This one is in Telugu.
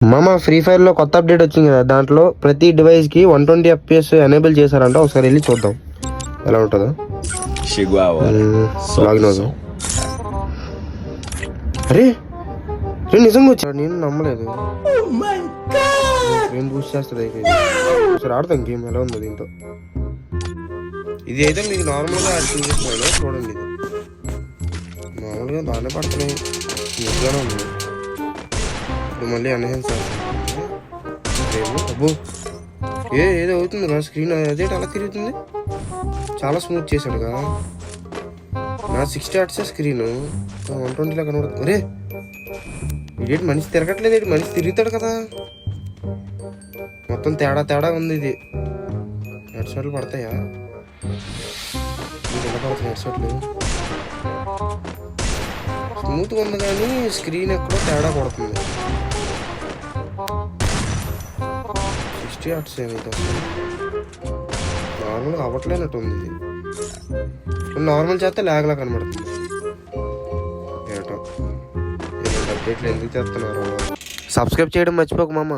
మామ ఫ్రీ ఫైర్ లో కొత్త అప్డేట్ వచ్చింది కదా, దాంట్లో ప్రతి డివైస్ కి 120 FPS ఎనేబుల్ చేశారంట. ఒకసారి వెళ్ళి చూద్దాం ఎలా ఉంటుందో. లాగిన్ అవుదాం. అరే నిజంగా వచ్చా, నేను నమ్మలేదు. ఏం బూస్ట్ చేస్తుంది అయితే. ఒకసారి ఆడతాం గేమ్ ఎలా ఉందో దీంతో. ఇది అయితే మీకు నార్మల్గా చూపిస్తున్నాను చూడండి. ఇది మామూలుగా బాగానే పడుతున్నాయి, స్మూత్గానే ఉంది. ఇప్పుడు మళ్ళీ ఎన్హాన్స్ అబ్బో ఏదో అవుతుంది కదా స్క్రీన్, అదేంటి అలా తిరుగుతుంది. చాలా స్మూత్ చేశాడు కదా. నా 60 Hz స్క్రీన్ 120 కనబడుతుంది. అరే ఇదేంటి మనిషి తిరగట్లేదు, ఏంటి మనిషి తిరుగుతాడు కదా. మొత్తం తేడా ఉంది. ఇది హెడ్ షాట్లు పడతాయా? ఇది ఎలా పడుతుంది హెడ్ షాట్లు? స్మూత్గా ఉంది కానీ స్క్రీన్ ఎక్కడో తేడా కొడుతుంది. 60 Hz ఏమైతే నార్మల్గా అవ్వట్లేనట్టు ఉంది. ఇది నార్మల్ చేస్తే లాగ్లా కనబడుతుంది. ఏటో ఇలాంటి అప్డేట్లు ఎందుకు చేస్తున్నారు? సబ్స్క్రైబ్ చేయడం మర్చిపోకు మామ.